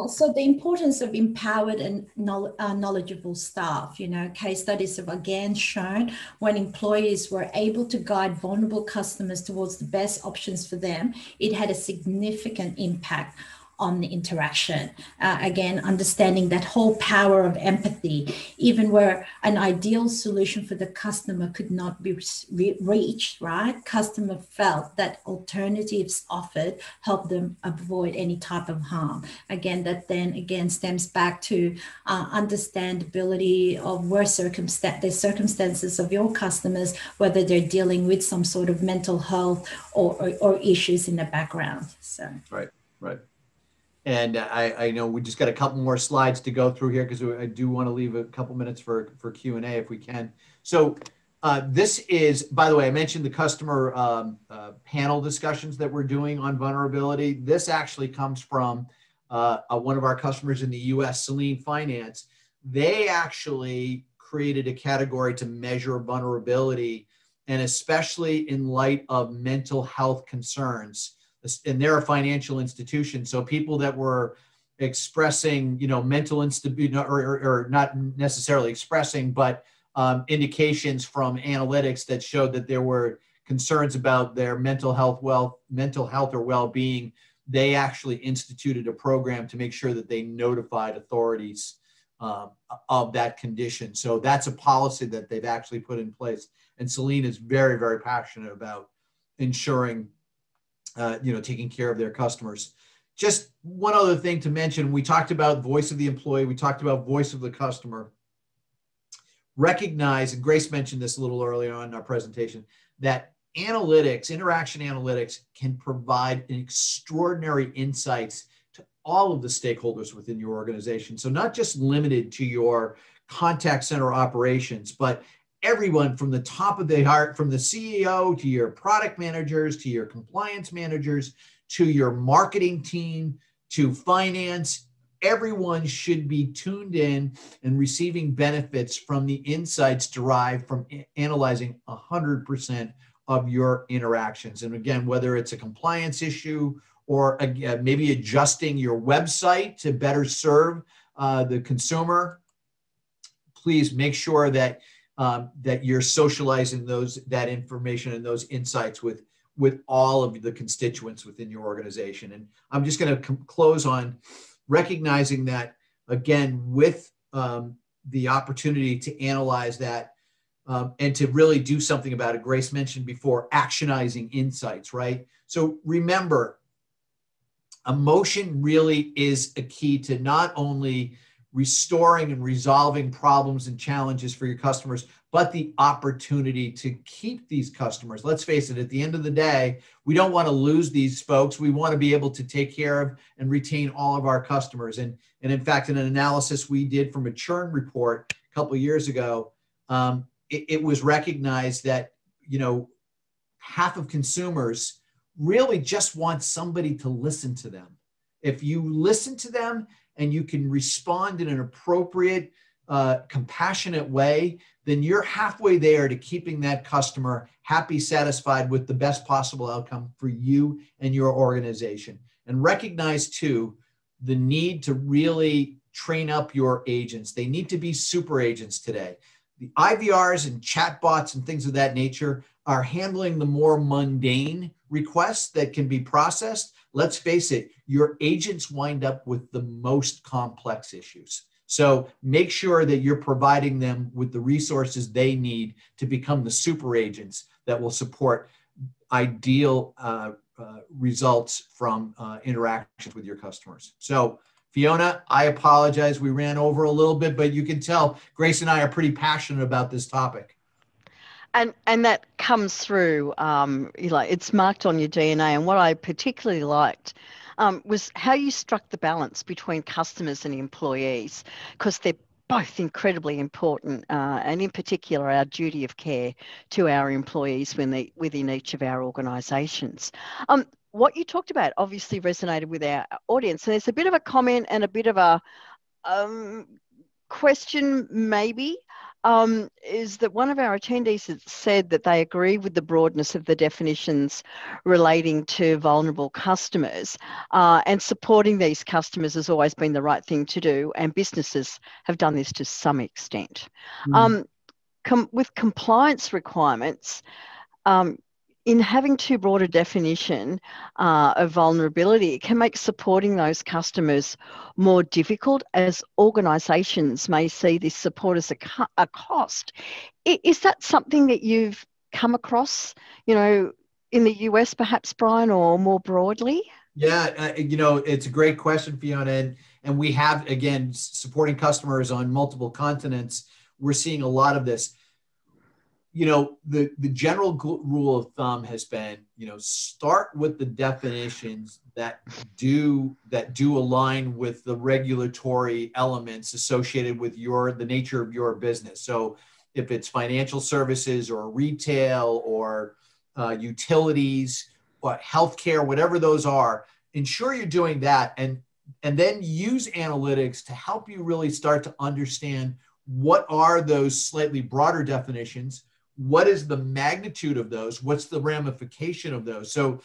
So the importance of empowered and knowledgeable staff. Case studies have again shown when employees were able to guide vulnerable customers towards the best options for them, it had a significant impact on the interaction. Again, understanding that whole power of empathy, even where an ideal solution for the customer could not be reached, right? Customer felt that alternatives offered helped them avoid any type of harm. Again, that then again stems back to understandability of where the circumstances of your customers, whether they're dealing with some sort of mental health or issues in the background. So right. And I know we just got a couple more slides to go through here because I do want to leave a couple minutes for Q&A if we can. So this is, by the way, I mentioned the customer panel discussions that we're doing on vulnerability. This actually comes from one of our customers in the US, Celine Finance. They actually created a category to measure vulnerability, and especially in light of mental health concerns. And they're a financial institution, so people that were expressing, mental instability, or not necessarily expressing, but indications from analytics that showed that there were concerns about their mental health or well-being, they actually instituted a program to make sure that they notified authorities of that condition. So that's a policy that they've actually put in place. And Celine is very, very passionate about ensuring taking care of their customers. Just one other thing to mention, we talked about voice of the employee, we talked about voice of the customer. Recognize, and Grace mentioned this a little earlier on in our presentation, that interaction analytics can provide an extraordinary insights to all of the stakeholders within your organization. So not just limited to your contact center operations, but everyone from the top of the heart, from the CEO to your product managers, to your compliance managers, to your marketing team, to finance, everyone should be tuned in and receiving benefits from the insights derived from analyzing 100% of your interactions. And again, whether it's a compliance issue or maybe adjusting your website to better serve the consumer, please make sure that you're socializing that information and those insights with all of the constituents within your organization. And I'm just going to close on recognizing that, again, with the opportunity to analyze that and to really do something about it. Grace mentioned before, actionizing insights, right? So remember, emotion really is a key to not only restoring and resolving problems and challenges for your customers, but the opportunity to keep these customers. Let's face it, at the end of the day, we don't want to lose these folks. We want to be able to take care of and retain all of our customers. And in fact, in an analysis we did from a churn report a couple of years ago, it was recognized that, half of consumers really just want somebody to listen to them. If you listen to them and you can respond in an appropriate, compassionate way, then you're halfway there to keeping that customer happy, satisfied with the best possible outcome for you and your organization. And recognize too, the need to really train up your agents. They need to be super agents today. The IVRs and chatbots and things of that nature are handling the more mundane requests that can be processed. Let's face it, your agents wind up with the most complex issues. So make sure that you're providing them with the resources they need to become the super agents that will support ideal results from interactions with your customers. So Fiona, I apologize. We ran over a little bit, but you can tell Grace and I are pretty passionate about this topic. And that comes through, it's marked on your DNA. And what I particularly liked was how you struck the balance between customers and employees, because they're both incredibly important, and in particular, our duty of care to our employees within each of our organisations. What you talked about obviously resonated with our audience. And there's a bit of a comment and a bit of a question maybe, is that one of our attendees has said that they agree with the broadness of the definitions relating to vulnerable customers, and supporting these customers has always been the right thing to do, and businesses have done this to some extent. With compliance requirements, in having too broad a definition of vulnerability, it can make supporting those customers more difficult, as organisations may see this support as a cost. Is that something that you've come across, in the US perhaps, Brian, or more broadly? Yeah, it's a great question, Fiona. And we have, again, supporting customers on multiple continents, we're seeing a lot of this. The general rule of thumb has been, start with the definitions that do align with the regulatory elements associated with the nature of your business. So if it's financial services or retail or utilities or healthcare, whatever those are, ensure you're doing that, and then use analytics to help you really start to understand what are those slightly broader definitions. What is the magnitude of those? What's the ramification of those? So,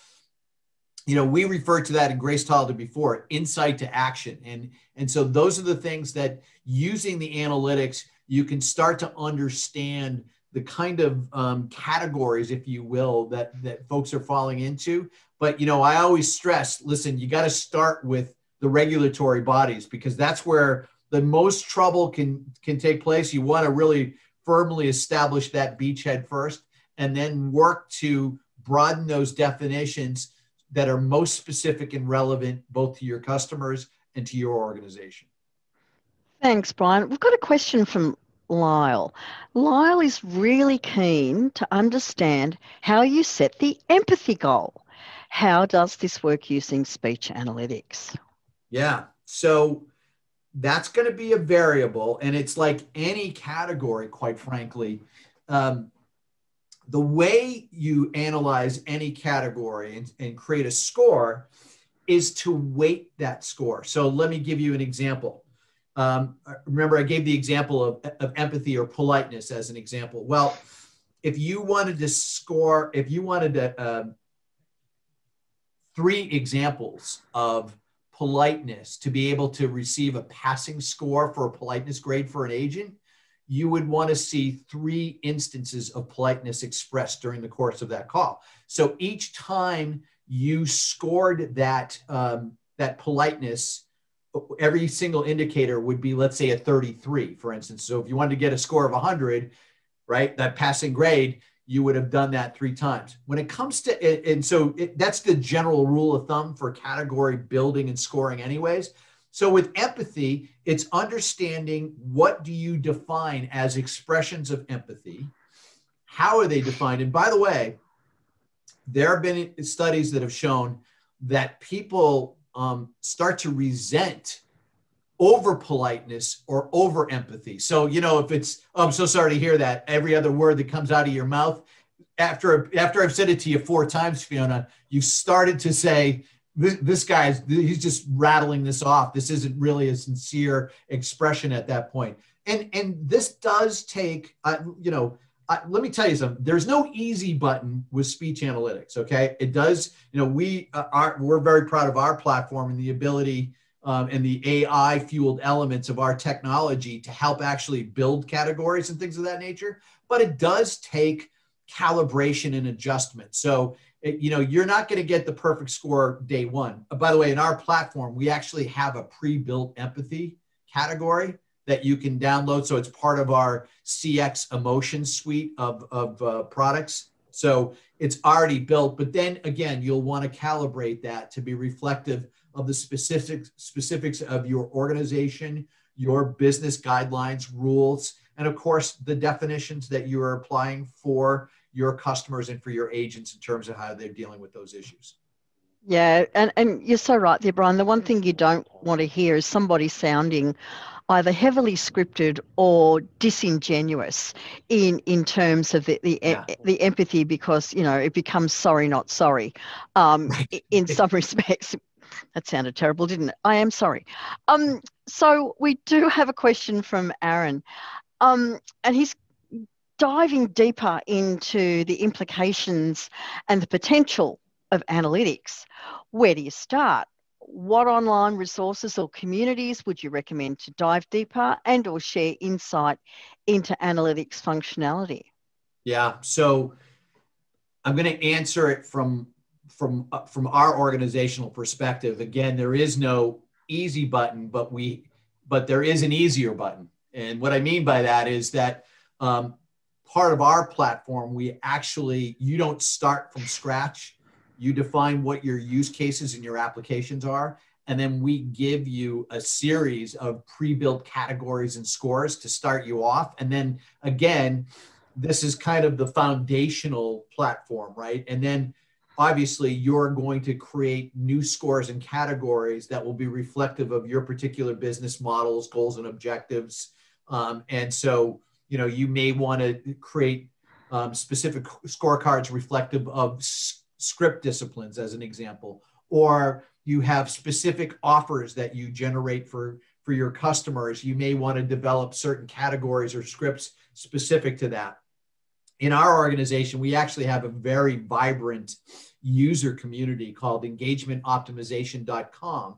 we referred to that, and Grace told it before, insight to action. And so those are the things that, using the analytics, you can start to understand the kind of categories, if you will, that folks are falling into. But, I always stress, listen, you got to start with the regulatory bodies, because that's where the most trouble can take place. You want to really firmly establish that beachhead first, and then work to broaden those definitions that are most specific and relevant both to your customers and to your organization. Thanks, Brian. We've got a question from Lyle. Lyle is really keen to understand how you set the empathy goal. How does this work using speech analytics? Yeah, so that's going to be a variable, and it's like any category, quite frankly. The way you analyze any category and create a score is to weight that score. So let me give you an example. Remember, I gave the example of empathy or politeness as an example. Well, if you wanted to 3 examples of politeness to be able to receive a passing score for a politeness grade for an agent, you would want to see 3 instances of politeness expressed during the course of that call. So each time you scored that politeness, every single indicator would be, let's say, a 33, for instance. So if you wanted to get a score of 100, right, that passing grade, you would have done that 3 times. When it comes to, that's the general rule of thumb for category building and scoring anyways. So with empathy, it's understanding what do you define as expressions of empathy? How are they defined? And by the way, there have been studies that have shown that people start to resent over politeness or over empathy. So, you know, if it's, oh, I'm so sorry to hear that, every other word that comes out of your mouth, after I've said it to you 4 times, Fiona, you started to say, this guy's, he's just rattling this off. This isn't really a sincere expression at that point. And this does take, you know, let me tell you something. There's no easy button with speech analytics. Okay, it does. You know, we're very proud of our platform and the ability and the AI fueled elements of our technology to help actually build categories and things of that nature. But it does take calibration and adjustment. So, you know, you're not going to get the perfect score day one. By the way, in our platform, we actually have a pre-built empathy category that you can download. So it's part of our CX emotion suite of products. So it's already built, but then again, you'll want to calibrate that to be reflective of the specifics of your organization, your business guidelines, rules, and of course, the definitions that you are applying for your customers and for your agents in terms of how they're dealing with those issues. Yeah, and you're so right there, Brian. The one thing you don't want to hear is somebody sounding either heavily scripted or disingenuous in terms of the empathy, because, you know, it becomes sorry, not sorry. In some respects, that sounded terrible, didn't it? I am sorry. So we do have a question from Aaron, and he's diving deeper into the implications and the potential of analytics. Where do you start? What online resources or communities would you recommend to dive deeper and or share insight into analytics functionality? Yeah, so I'm going to answer it from our organizational perspective. Again, there is no easy button, but there is an easier button. And what I mean by that is that part of our platform, you don't start from scratch. You define what your use cases and your applications are, and then we give you a series of pre-built categories and scores to start you off. And then again, this is kind of the foundational platform, right? And then obviously you're going to create new scores and categories that will be reflective of your particular business models, goals, and objectives. And so, you know, you may want to create specific scorecards reflective of script disciplines, as an example, or you have specific offers that you generate for your customers. You may want to develop certain categories or scripts specific to that. In our organization, we actually have a very vibrant user community called engagementoptimization.com.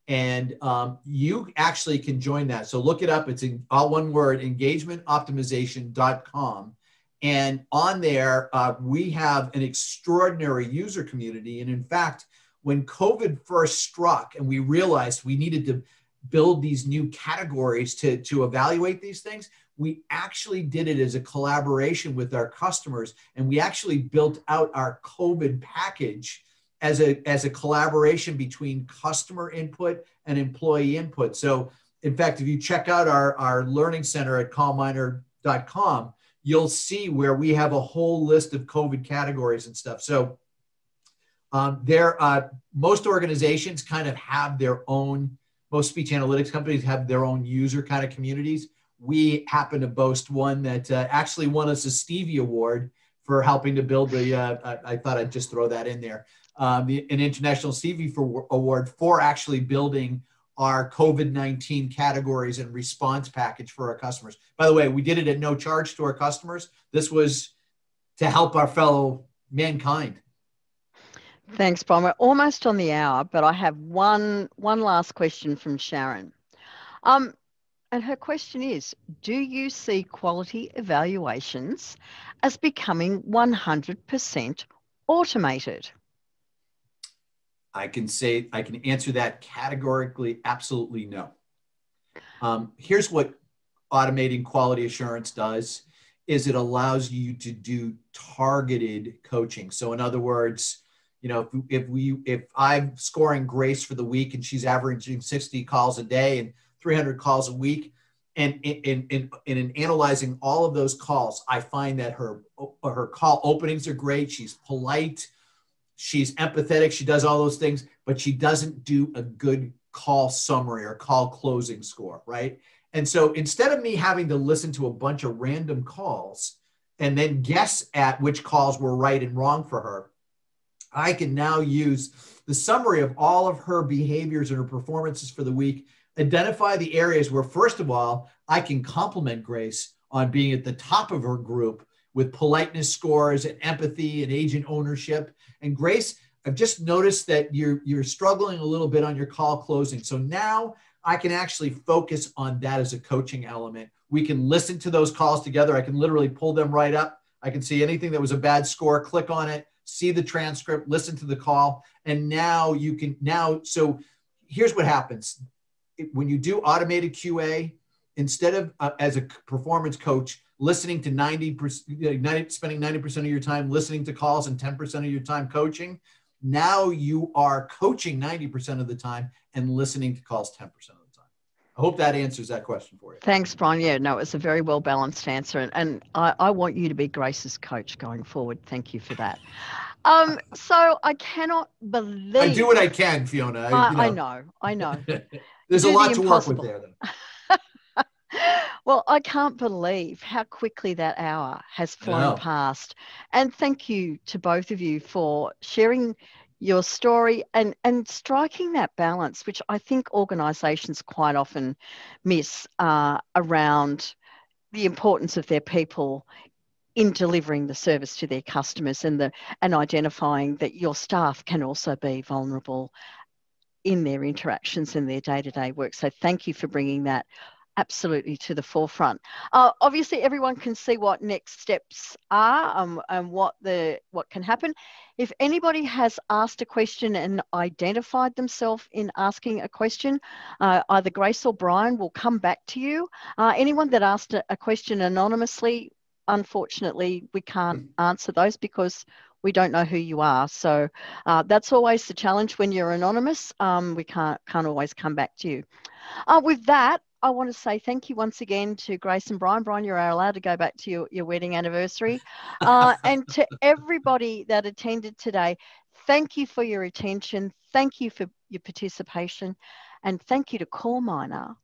And you actually can join that. So look it up. It's in all one word, engagementoptimization.com. And on there, we have an extraordinary user community. And in fact, when COVID first struck and we realized we needed to build these new categories to evaluate these things, we actually did it as a collaboration with our customers. And we actually built out our COVID package as a collaboration between customer input and employee input. So in fact, if you check out our learning center at CallMiner.com, you'll see where we have a whole list of COVID categories and stuff. So most organizations kind of have their own, most speech analytics companies have their own user kind of communities. We happen to boast one that actually won us a Stevie Award for helping to build I thought I'd just throw that in there, an International Stevie Award for actually building our COVID-19 categories and response package for our customers. By the way, we did it at no charge to our customers. This was to help our fellow mankind. Thanks, Brian. We're almost on the hour, but I have one last question from Sharon. And her question is, do you see quality evaluations as becoming 100% automated? I can answer that categorically, absolutely no. Here's what automating quality assurance does, is it allows you to do targeted coaching. So in other words, You know, if I'm scoring Grace for the week and she's averaging 60 calls a day and 300 calls a week, and in analyzing all of those calls, I find that her call openings are great. She's polite, she's empathetic, she does all those things, but she doesn't do a good call summary or call closing score, right? And so instead of me having to listen to a bunch of random calls and then guess at which calls were right and wrong for her, I can now use the summary of all of her behaviors and her performances for the week, identify the areas where, first of all, I can compliment Grace on being at the top of her group with politeness scores and empathy and agent ownership. And Grace, I've just noticed that you're struggling a little bit on your call closing. So now I can actually focus on that as a coaching element. We can listen to those calls together. I can literally pull them right up. I can see anything that was a bad score, click on it, see the transcript, listen to the call. And now you can so here's what happens. When you do automated QA, instead of as a performance coach, listening to 90%, spending 90% of your time listening to calls and 10% of your time coaching, now you are coaching 90% of the time and listening to calls 10% of the time. I hope that answers that question for you. Thanks, Brian. Yeah, no, it's a very well-balanced answer. And I want you to be Grace's coach going forward. Thank you for that. So I cannot believe... I do what I can, Fiona. I know. There's a lot to work with there, though. Well, I can't believe how quickly that hour has flown past. And thank you to both of you for sharing your story and striking that balance, which I think organisations quite often miss around the importance of their people in delivering the service to their customers and identifying that your staff can also be vulnerable in their interactions in their day-to-day work. So thank you for bringing that absolutely to the forefront. Obviously, everyone can see what next steps are and what can happen. If anybody has asked a question and identified themselves in asking a question, either Grace or Brian will come back to you. Anyone that asked a question anonymously, unfortunately, we can't answer those because we don't know who you are. So that's always the challenge when you're anonymous. We can't always come back to you. With that, I want to say thank you once again to Grace and Brian. Brian, you are allowed to go back to your wedding anniversary. And to everybody that attended today, thank you for your attention. Thank you for your participation. And thank you to CallMiner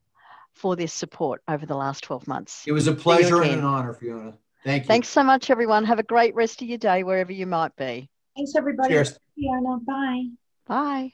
for their support over the last 12 months. It was a pleasure and an honor, Fiona. Thank you. Thanks so much, everyone. Have a great rest of your day, wherever you might be. Thanks, everybody. Cheers. Fiona, bye. Bye.